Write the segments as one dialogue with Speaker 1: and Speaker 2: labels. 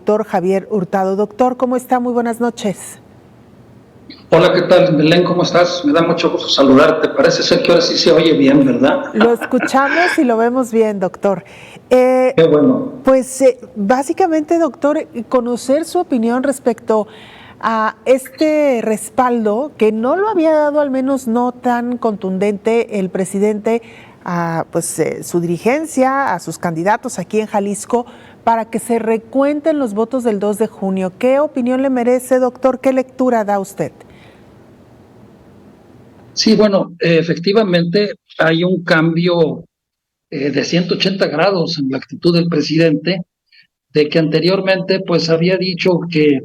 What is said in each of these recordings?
Speaker 1: doctor Javier Hurtado. Doctor, ¿cómo está? Muy buenas noches.
Speaker 2: Hola, ¿qué tal, Belén? ¿Cómo estás? Me da mucho gusto saludarte. Parece ser que ahora sí se oye bien, ¿verdad?
Speaker 1: Lo escuchamos y lo vemos bien, doctor.
Speaker 2: Qué bueno.
Speaker 1: Pues básicamente, doctor, conocer su opinión respecto a este respaldo que no lo había dado, al menos no tan contundente, el presidente a su dirigencia, a sus candidatos aquí en Jalisco, para que se recuenten los votos del 2 de junio. ¿Qué opinión le merece, doctor? ¿Qué lectura da usted?
Speaker 2: Sí, bueno, efectivamente hay un cambio de 180 grados en la actitud del presidente, de que anteriormente pues había dicho que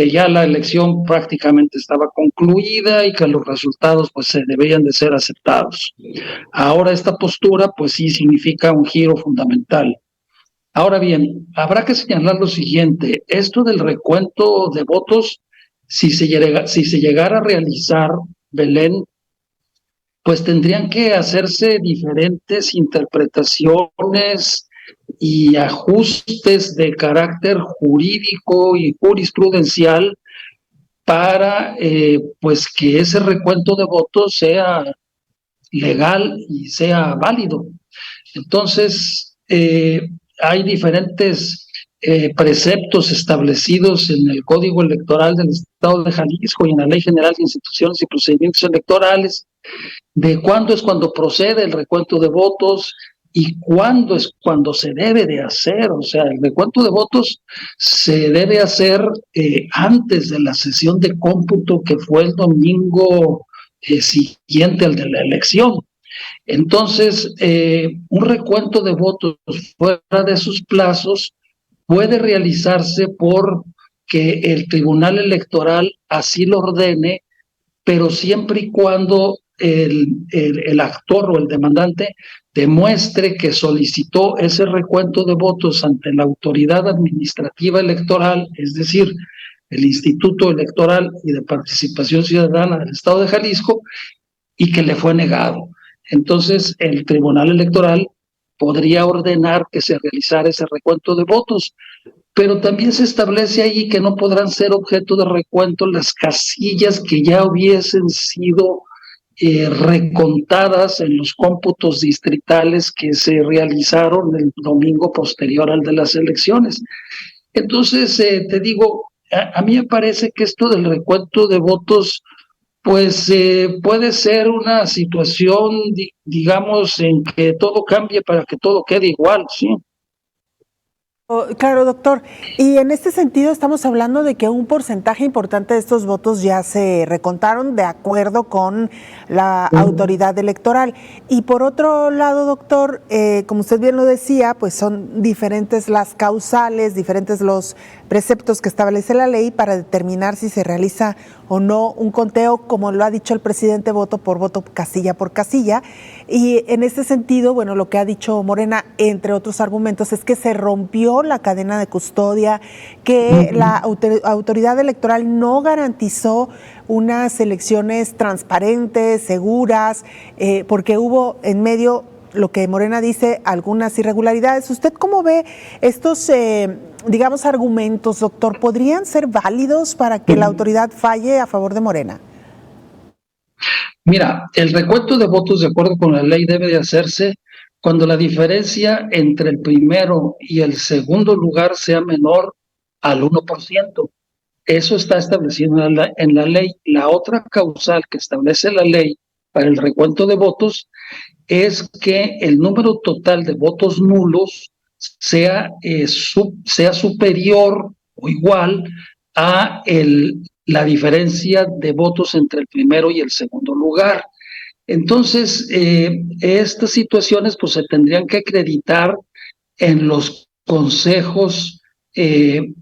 Speaker 2: ya la elección prácticamente estaba concluida y que los resultados pues se debían de ser aceptados. Ahora esta postura pues sí significa un giro fundamental. Ahora bien, habrá que señalar lo siguiente: esto del recuento de votos, si se llegara a realizar, Belén, pues tendrían que hacerse diferentes interpretaciones y ajustes de carácter jurídico y jurisprudencial para pues que ese recuento de votos sea legal y sea válido. Entonces, hay diferentes preceptos establecidos en el Código Electoral del Estado de Jalisco y en la Ley General de Instituciones y Procedimientos Electorales de cuándo es cuando procede el recuento de votos y cuándo es cuando se debe de hacer. O sea, el recuento de votos se debe hacer antes de la sesión de cómputo, que fue el domingo siguiente al de la elección. Entonces, un recuento de votos fuera de sus plazos puede realizarse por que el Tribunal Electoral así lo ordene, pero siempre y cuando el actor o el demandante demuestre que solicitó ese recuento de votos ante la autoridad administrativa electoral, es decir, el Instituto Electoral y de Participación Ciudadana del Estado de Jalisco, y que le fue negado. Entonces, el Tribunal Electoral podría ordenar que se realizara ese recuento de votos, pero también se establece allí que no podrán ser objeto de recuento las casillas que ya hubiesen sido recontadas en los cómputos distritales que se realizaron el domingo posterior al de las elecciones. Entonces, te digo, a mí me parece que esto del recuento de votos pues puede ser una situación, digamos, en que todo cambie para que todo quede igual, ¿sí?
Speaker 1: Claro, doctor. Y en este sentido estamos hablando de que un porcentaje importante de estos votos ya se recontaron de acuerdo con la autoridad electoral. Y por otro lado, doctor, como usted bien lo decía, pues son diferentes las causales, diferentes los preceptos que establece la ley para determinar si se realiza o no un conteo, como lo ha dicho el presidente, voto, casilla por casilla. Y en este sentido, bueno, lo que ha dicho Morena, entre otros argumentos, es que se rompió la cadena de custodia, que la autoridad electoral no garantizó unas elecciones transparentes, seguras, porque hubo en medio, lo que Morena dice, algunas irregularidades. ¿Usted cómo ve estos, digamos, argumentos, doctor? ¿Podrían ser válidos para que la autoridad falle a favor de Morena?
Speaker 2: Mira, el recuento de votos, de acuerdo con la ley, debe de hacerse cuando la diferencia entre el primero y el segundo lugar sea menor al 1%. Eso está establecido en la ley. La otra causal que establece la ley para el recuento de votos es que el número total de votos nulos sea superior o igual a la diferencia de votos entre el primero y el segundo lugar. Entonces, estas situaciones pues se tendrían que acreditar en los consejos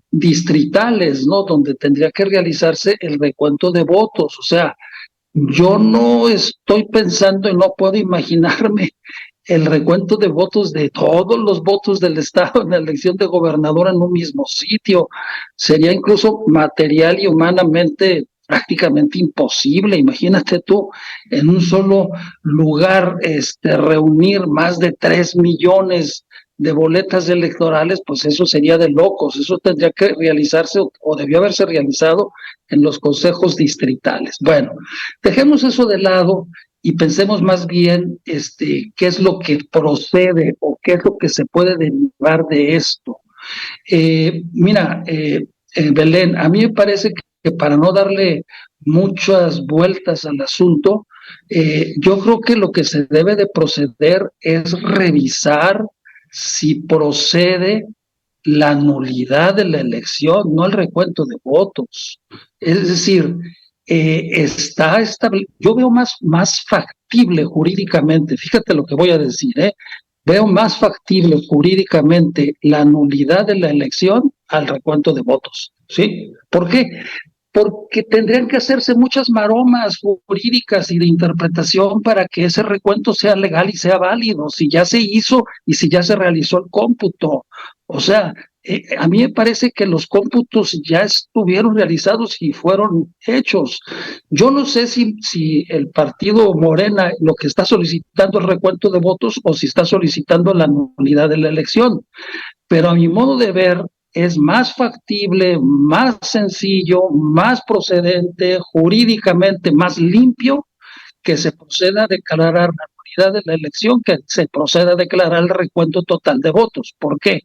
Speaker 2: distritales, ¿no? Donde tendría que realizarse el recuento de votos. O sea, yo no estoy pensando y no puedo imaginarme el recuento de votos de todos los votos del Estado en la elección de gobernador en un mismo sitio. Sería incluso material y humanamente prácticamente imposible. Imagínate tú en un solo lugar reunir más de 3 millones de boletas electorales, pues eso sería de locos, eso tendría que realizarse o debió haberse realizado en los consejos distritales. Bueno, dejemos eso de lado y pensemos más bien qué es lo que procede o qué es lo que se puede derivar de esto. Mira, Belén, a mí me parece que para no darle muchas vueltas al asunto, yo creo que lo que se debe de proceder es revisar si procede la nulidad de la elección, no el recuento de votos. Es decir, está establecido, yo veo más factible jurídicamente, fíjate lo que voy a decir, veo más factible jurídicamente la nulidad de la elección al recuento de votos, ¿sí? ¿Por qué? Porque tendrían que hacerse muchas maromas jurídicas y de interpretación para que ese recuento sea legal y sea válido, si ya se hizo y si ya se realizó el cómputo. O sea, a mí me parece que los cómputos ya estuvieron realizados y fueron hechos. Yo no sé si el partido Morena lo que está solicitando es el recuento de votos o si está solicitando la nulidad de la elección, pero a mi modo de ver es más factible, más sencillo, más procedente, jurídicamente más limpio que se proceda a declarar la nulidad de la elección, que se proceda a declarar el recuento total de votos. ¿Por qué?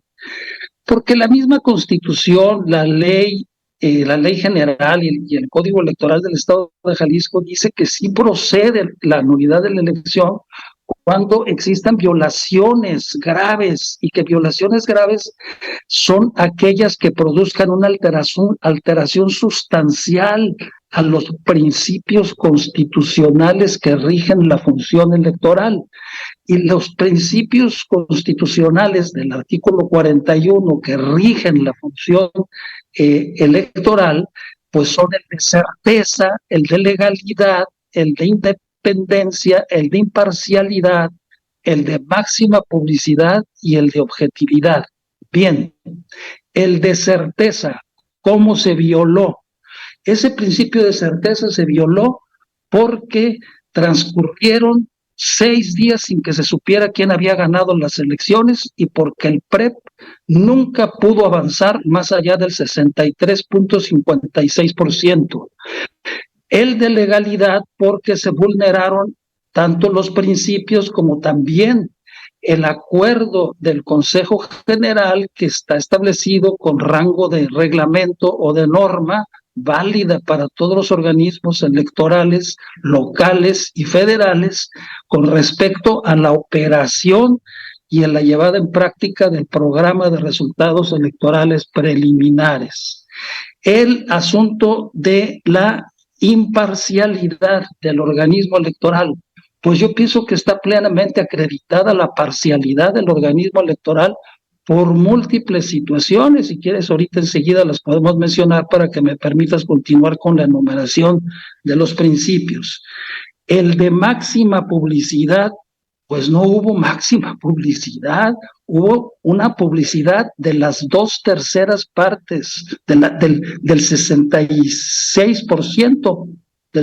Speaker 2: Porque la misma Constitución, la ley general y el Código Electoral del Estado de Jalisco dice que sí procede la nulidad de la elección cuando existan violaciones graves, y que violaciones graves son aquellas que produzcan una alteración sustancial a los principios constitucionales que rigen la función electoral. Y los principios constitucionales del artículo 41 que rigen la función electoral, pues son el de certeza, el de legalidad, el de independencia, el de imparcialidad, el de máxima publicidad y el de objetividad. Bien, el de certeza, ¿cómo se violó? Ese principio de certeza se violó porque transcurrieron 6 días sin que se supiera quién había ganado las elecciones y porque el PREP nunca pudo avanzar más allá del 63.56%. El de legalidad porque se vulneraron tanto los principios como también el acuerdo del Consejo General, que está establecido con rango de reglamento o de norma válida para todos los organismos electorales locales y federales con respecto a la operación y a la llevada en práctica del programa de resultados electorales preliminares. El asunto de la imparcialidad del organismo electoral, pues yo pienso que está plenamente acreditada la parcialidad del organismo electoral por múltiples situaciones. Si quieres, ahorita enseguida las podemos mencionar para que me permitas continuar con la enumeración de los principios. El de máxima publicidad, pues no hubo máxima publicidad, hubo una publicidad de las 2/3 partes, del 66%, de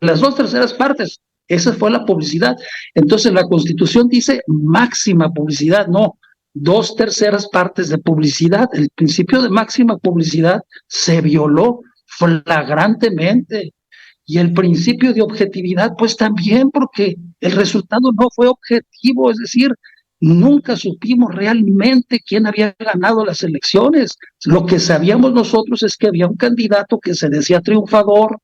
Speaker 2: las 2/3 partes. Esa fue la publicidad. Entonces la Constitución dice máxima publicidad, no, 2/3 partes de publicidad. El principio de máxima publicidad se violó flagrantemente. Y el principio de objetividad, pues también, porque el resultado no fue objetivo, es decir, nunca supimos realmente quién había ganado las elecciones. Lo que sabíamos nosotros es que había un candidato que se decía triunfador,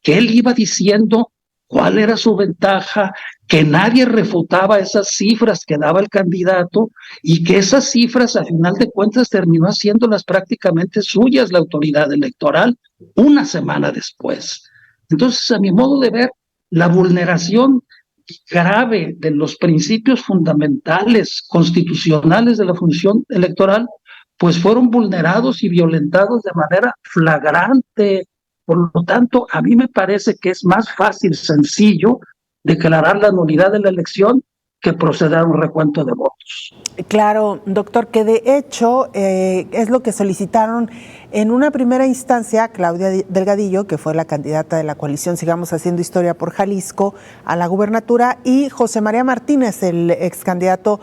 Speaker 2: que él iba diciendo cuál era su ventaja, que nadie refutaba esas cifras que daba el candidato y que esas cifras, a final de cuentas, terminó haciéndolas prácticamente suyas la autoridad electoral una semana después. Entonces, a mi modo de ver, la vulneración grave de los principios fundamentales constitucionales de la función electoral, pues fueron vulnerados y violentados de manera flagrante. Por lo tanto, a mí me parece que es más fácil, sencillo, declarar la nulidad de la elección que proceder a un recuento de votos.
Speaker 1: Claro, doctor, que de hecho es lo que solicitaron en una primera instancia Claudia Delgadillo, que fue la candidata de la coalición Sigamos Haciendo Historia por Jalisco a la gubernatura, y José María Martínez, el ex candidato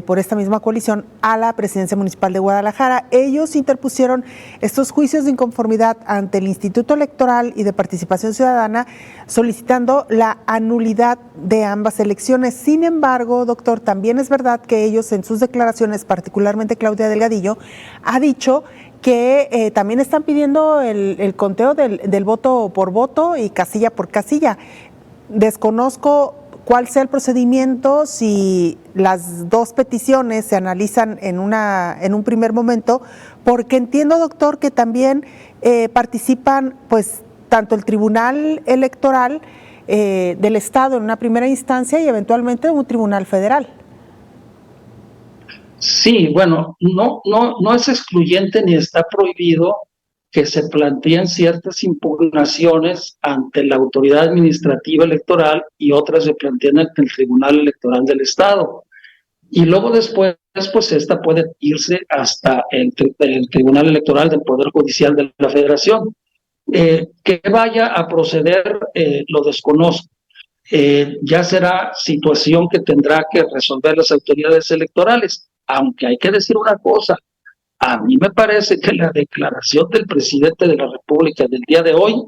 Speaker 1: por esta misma coalición a la presidencia municipal de Guadalajara. Ellos interpusieron estos juicios de inconformidad ante el Instituto Electoral y de Participación Ciudadana, solicitando la anulidad de ambas elecciones. Sin embargo, doctor, también es verdad que ellos en sus declaraciones, particularmente Claudia Delgadillo, ha dicho que también están pidiendo el conteo del voto por voto y casilla por casilla. Desconozco cuál sea el procedimiento, si las dos peticiones se analizan en un primer momento, porque entiendo, doctor, que también participan pues tanto el Tribunal Electoral del Estado en una primera instancia y eventualmente un tribunal federal.
Speaker 2: Sí, bueno, no es excluyente ni está prohibido que se planteen ciertas impugnaciones ante la autoridad administrativa electoral y otras se planteen ante el Tribunal Electoral del Estado. Y luego después, pues esta puede irse hasta el Tribunal Electoral del Poder Judicial de la Federación. Que vaya a proceder, lo desconozco. Ya será situación que tendrá que resolver las autoridades electorales, aunque hay que decir una cosa. A mí me parece que la declaración del presidente de la República del día de hoy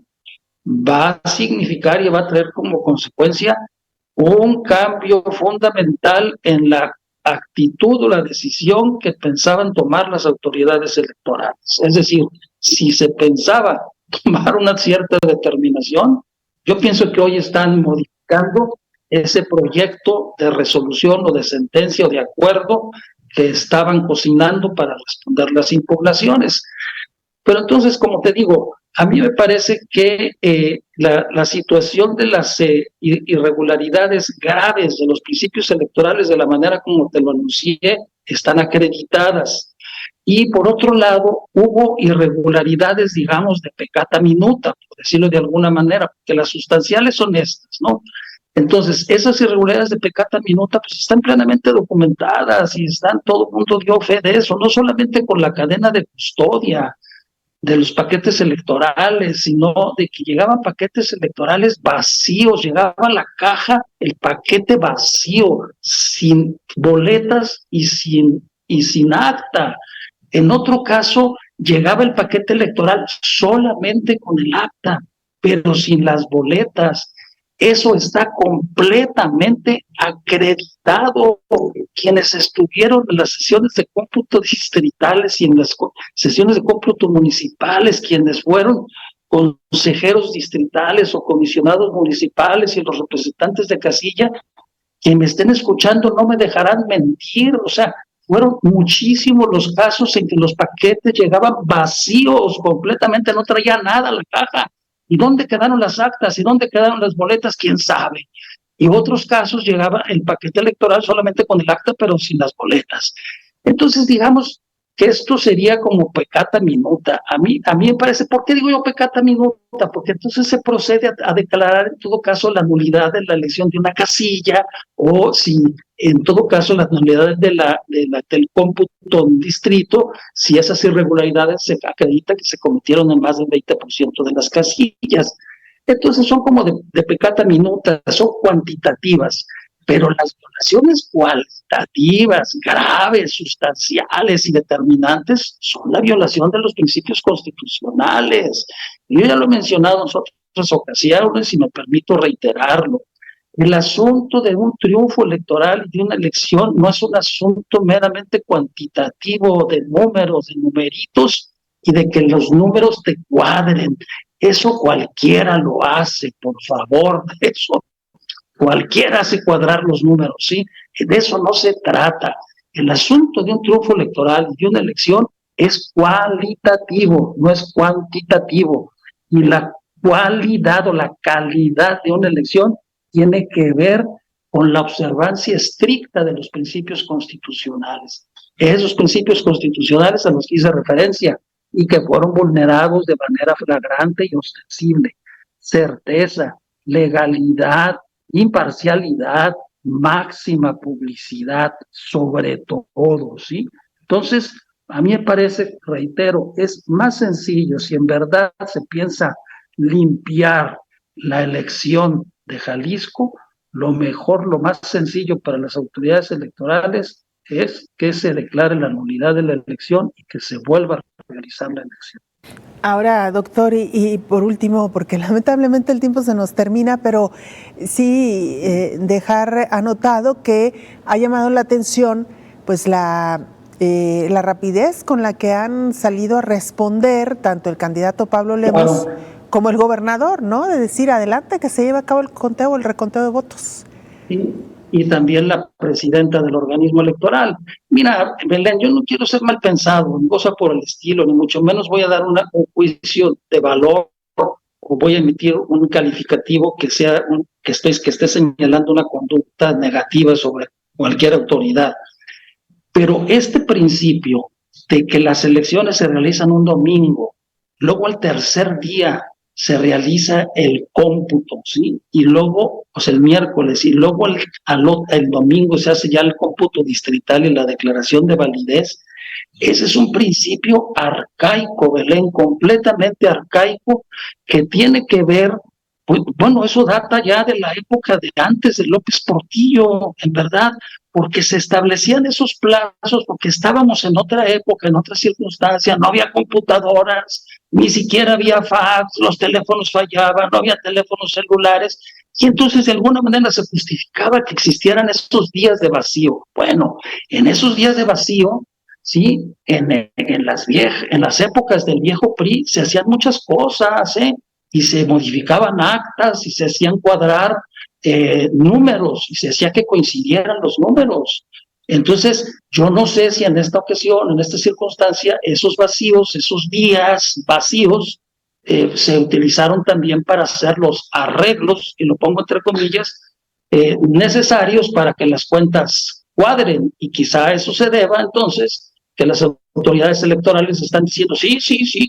Speaker 2: va a significar y va a traer como consecuencia un cambio fundamental en la actitud o la decisión que pensaban tomar las autoridades electorales. Es decir, si se pensaba tomar una cierta determinación, yo pienso que hoy están modificando ese proyecto de resolución o de sentencia o de acuerdo que estaban cocinando para responder las impugnaciones. Pero entonces, como te digo, a mí me parece que la situación de las irregularidades graves de los principios electorales, de la manera como te lo anuncié, están acreditadas. Y por otro lado, hubo irregularidades, digamos, de peccata minuta, por decirlo de alguna manera, porque las sustanciales son estas, ¿no? Entonces, esas irregularidades de peccata minuta pues están plenamente documentadas y todo el mundo dio fe de eso, no solamente con la cadena de custodia de los paquetes electorales, sino de que llegaban paquetes electorales vacíos, llegaba a la caja el paquete vacío, sin boletas y sin acta. En otro caso, llegaba el paquete electoral solamente con el acta, pero sin las boletas. Eso está completamente acreditado. Quienes estuvieron en las sesiones de cómputo distritales y en las sesiones de cómputo municipales, quienes fueron consejeros distritales o comisionados municipales y los representantes de casilla, quienes me estén escuchando no me dejarán mentir. O sea, fueron muchísimos los casos en que los paquetes llegaban vacíos, completamente no traía nada a la caja. ¿Y dónde quedaron las actas? ¿Y dónde quedaron las boletas? ¿Quién sabe? Y otros casos llegaba el paquete electoral solamente con el acta, pero sin las boletas. Entonces, digamos que esto sería como peccata minuta. A mí me parece, ¿por qué digo yo peccata minuta? Porque entonces se procede a declarar en todo caso la nulidad de la elección de una casilla, o si en todo caso las nulidades del cómputo en distrito, si esas irregularidades se acredita que se cometieron en más del 20% de las casillas. Entonces son como de peccata minuta, son cuantitativas. Pero las violaciones cualitativas, graves, sustanciales y determinantes son la violación de los principios constitucionales. Yo ya lo he mencionado en otras ocasiones y me permito reiterarlo. El asunto de un triunfo electoral y de una elección no es un asunto meramente cuantitativo de números, de numeritos y de que los números te cuadren. Eso cualquiera lo hace, por favor, eso. Cualquiera hace cuadrar los números, ¿sí? De eso no se trata. El asunto de un triunfo electoral y de una elección es cualitativo, no es cuantitativo. Y la cualidad o la calidad de una elección tiene que ver con la observancia estricta de los principios constitucionales. Esos principios constitucionales a los que hice referencia y que fueron vulnerados de manera flagrante y ostensible. Certeza, legalidad, imparcialidad, máxima publicidad, sobre todo, ¿sí? Entonces, a mí me parece, reitero, es más sencillo si en verdad se piensa limpiar la elección de Jalisco, lo mejor, lo más sencillo para las autoridades electorales es que se declare la nulidad de la elección y que se vuelva a realizar la elección.
Speaker 1: Ahora, doctor, y por último, porque lamentablemente el tiempo se nos termina, pero sí dejar anotado que ha llamado la atención pues la rapidez con la que han salido a responder tanto el candidato Pablo Lemos como el gobernador, ¿no? De decir, adelante, que se lleve a cabo el reconteo de votos.
Speaker 2: Y también la presidenta del organismo electoral. Mira, Belén, yo no quiero ser mal pensado, ni cosa por el estilo, ni mucho menos voy a dar un juicio de valor o voy a emitir un calificativo que sea que esté señalando una conducta negativa sobre cualquier autoridad. Pero este principio de que las elecciones se realizan un domingo, luego al tercer día se realiza el cómputo, ¿sí? Y luego, pues el miércoles, y luego el domingo se hace ya el cómputo distrital y la declaración de validez. Ese es un principio arcaico, Belén, completamente arcaico, que tiene que ver, pues, bueno, eso data ya de la época de antes de López Portillo, en verdad, porque se establecían esos plazos, porque estábamos en otra época, en otra circunstancia, no había computadoras, ni siquiera había fax, los teléfonos fallaban, no había teléfonos celulares, y entonces de alguna manera se justificaba que existieran esos días de vacío. Bueno, en esos días de vacío, sí, en las épocas del viejo PRI se hacían muchas cosas, y se modificaban actas y se hacían cuadrar números y se hacía que coincidieran los números. Entonces, yo no sé si en esta ocasión, en esta circunstancia, esos vacíos, esos días vacíos, se utilizaron también para hacer los arreglos, y lo pongo entre comillas, necesarios para que las cuentas cuadren, y quizá eso se deba entonces que las autoridades electorales están diciendo, sí,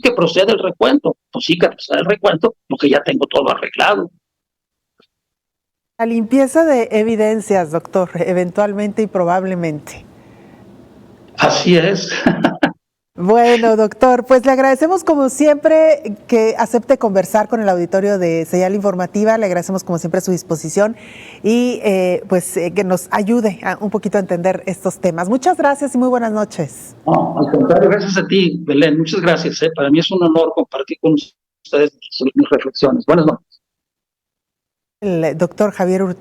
Speaker 2: que procede el recuento. Pues sí, que procede el recuento, porque ya tengo todo arreglado.
Speaker 1: La limpieza de evidencias, doctor, eventualmente y probablemente.
Speaker 2: Así es.
Speaker 1: Bueno, doctor, pues le agradecemos como siempre que acepte conversar con el auditorio de Señal Informativa, le agradecemos como siempre su disposición y que nos ayude un poquito a entender estos temas. Muchas gracias y muy buenas noches.
Speaker 2: No, al contrario, gracias a ti, Belén, muchas gracias. Para mí es un honor compartir con ustedes mis reflexiones. Buenas noches.
Speaker 1: El doctor Javier Hurtado.